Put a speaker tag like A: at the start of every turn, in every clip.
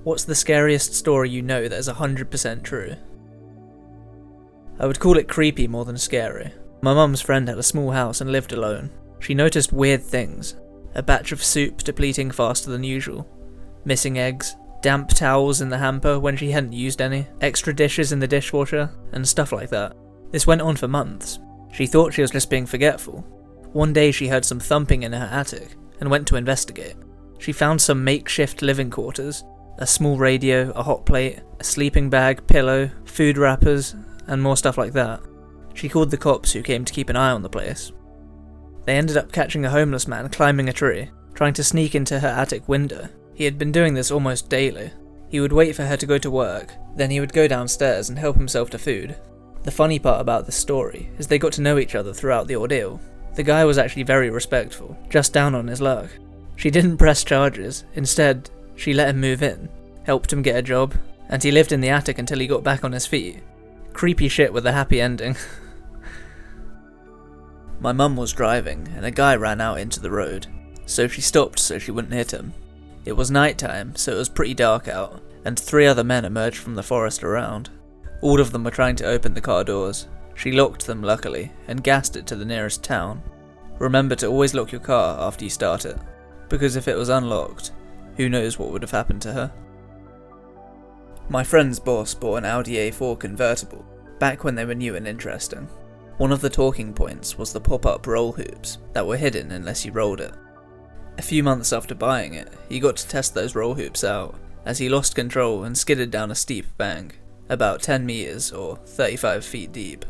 A: What's the scariest story you know that is 100% true? I would call it creepy more than scary. My mum's friend had a small house and lived alone. She noticed weird things. A batch of soup depleting faster than usual. Missing eggs. Damp towels in the hamper when she hadn't used any. Extra dishes in the dishwasher. And stuff like that. This went on for months. She thought she was just being forgetful. One day she heard some thumping in her attic and went to investigate. She found some makeshift living quarters. A small radio, a hot plate, a sleeping bag, pillow, food wrappers, and more stuff like that. She called the cops who came to keep an eye on the place. They ended up catching a homeless man climbing a tree, trying to sneak into her attic window. He had been doing this almost daily. He would wait for her to go to work, then he would go downstairs and help himself to food. The funny part about this story is they got to know each other throughout the ordeal. The guy was actually very respectful, just down on his luck. She didn't press charges, instead, she let him move in, helped him get a job, and he lived in the attic until he got back on his feet. Creepy shit with a happy ending. My mum was driving, and a guy ran out into the road, so she stopped so she wouldn't hit him. It was night time, so it was pretty dark out, and 3 other men emerged from the forest around. All of them were trying to open the car doors. She locked them luckily, and gassed it to the nearest town. Remember to always lock your car after you start it, because if it was unlocked, who knows what would have happened to her. My friend's boss bought an Audi A4 convertible, back when they were new and interesting. One of the talking points was the pop-up roll hoops that were hidden unless you rolled it. A few months after buying it, he got to test those roll hoops out, as he lost control and skidded down a steep bank, about 10 meters or 35 feet deep.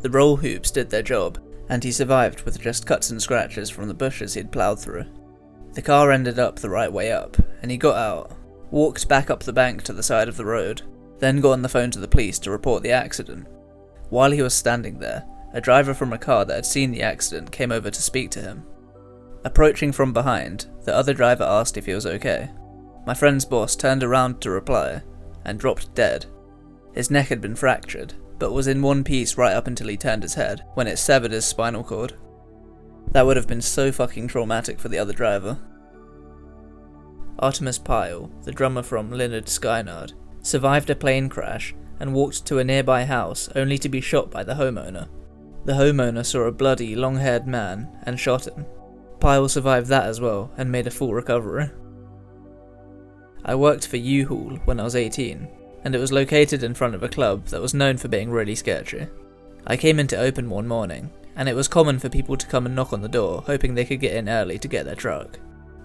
A: The roll hoops did their job, and he survived with just cuts and scratches from the bushes he'd ploughed through. The car ended up the right way up, and he got out, walked back up the bank to the side of the road, then got on the phone to the police to report the accident. While he was standing there, a driver from a car that had seen the accident came over to speak to him. Approaching from behind, the other driver asked if he was okay. My friend's boss turned around to reply, and dropped dead. His neck had been fractured, but was in one piece right up until he turned his head, when it severed his spinal cord. That would have been so fucking traumatic for the other driver. Artemis Pyle, the drummer from Lynyrd Skynyrd, survived a plane crash and walked to a nearby house only to be shot by the homeowner. The homeowner saw a bloody, long-haired man and shot him. Pyle survived that as well and made a full recovery. I worked for U-Haul when I was 18, and it was located in front of a club that was known for being really sketchy. I came in to open one morning, and it was common for people to come and knock on the door, hoping they could get in early to get their truck.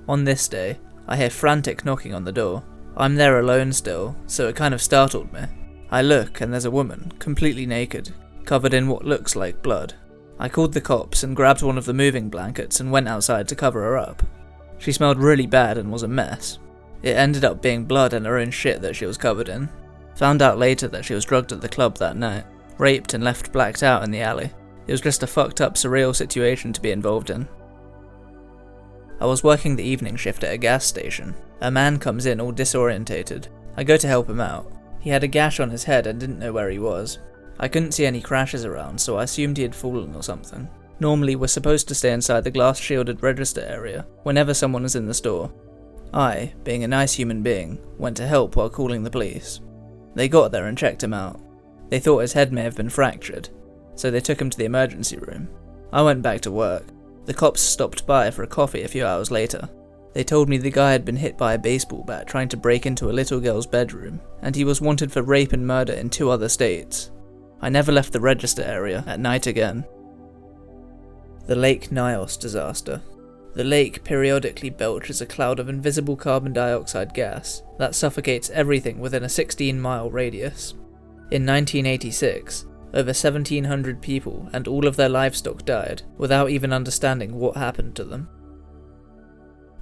A: On this day, I hear frantic knocking on the door. I'm there alone still, so it kind of startled me. I look and there's a woman, completely naked, covered in what looks like blood. I called the cops and grabbed one of the moving blankets and went outside to cover her up. She smelled really bad and was a mess. It ended up being blood and her own shit that she was covered in. Found out later that she was drugged at the club that night, raped and left blacked out in the alley. It was just a fucked up surreal situation to be involved in. I was working the evening shift at a gas station. A man comes in all disorientated. I go to help him out. He had a gash on his head and didn't know where he was. I couldn't see any crashes around, so I assumed he had fallen or something. Normally we're supposed to stay inside the glass shielded register area whenever someone is in the store. I, being a nice human being, went to help while calling the police. They got there and checked him out. They thought his head may have been fractured, so they took him to the emergency room. I went back to work. The cops stopped by for a coffee a few hours later. They told me the guy had been hit by a baseball bat trying to break into a little girl's bedroom, and he was wanted for rape and murder in 2 other states. I never left the register area at night again. The Lake Nyos disaster. The lake periodically belches a cloud of invisible carbon dioxide gas that suffocates everything within a 16-mile radius. In 1986, over 1,700 people and all of their livestock died without even understanding what happened to them.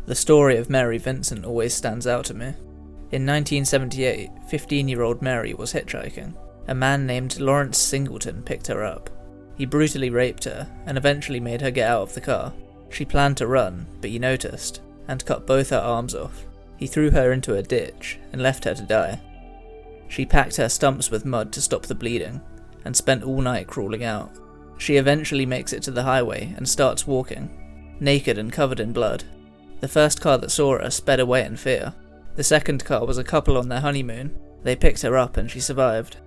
A: The story of Mary Vincent always stands out to me. In 1978, 15-year-old Mary was hitchhiking. A man named Lawrence Singleton picked her up. He brutally raped her and eventually made her get out of the car. She planned to run, but he noticed, and cut both her arms off. He threw her into a ditch and left her to die. She packed her stumps with mud to stop the bleeding, and spent all night crawling out. She eventually makes it to the highway and starts walking, naked and covered in blood. The first car that saw her sped away in fear. The second car was a couple on their honeymoon. They picked her up and she survived.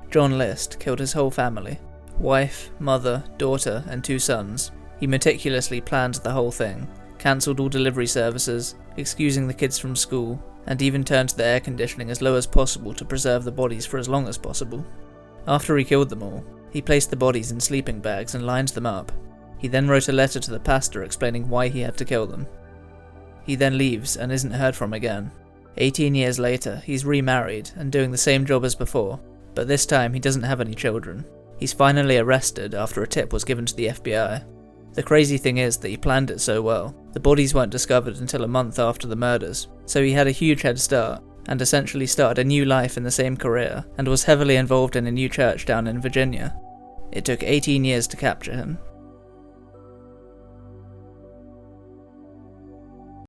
A: John List killed his whole family. Wife, mother, daughter, and 2 sons. He meticulously planned the whole thing, cancelled all delivery services, excusing the kids from school, and even turned the air conditioning as low as possible to preserve the bodies for as long as possible. After he killed them all, he placed the bodies in sleeping bags and lined them up. He then wrote a letter to the pastor explaining why he had to kill them. He then leaves and isn't heard from again. 18 years later, he's remarried and doing the same job as before, but this time he doesn't have any children. He's finally arrested after a tip was given to the FBI. The crazy thing is that he planned it so well. The bodies weren't discovered until a month after the murders, so he had a huge head start, and essentially started a new life in the same career, and was heavily involved in a new church down in Virginia. It took 18 years to capture him,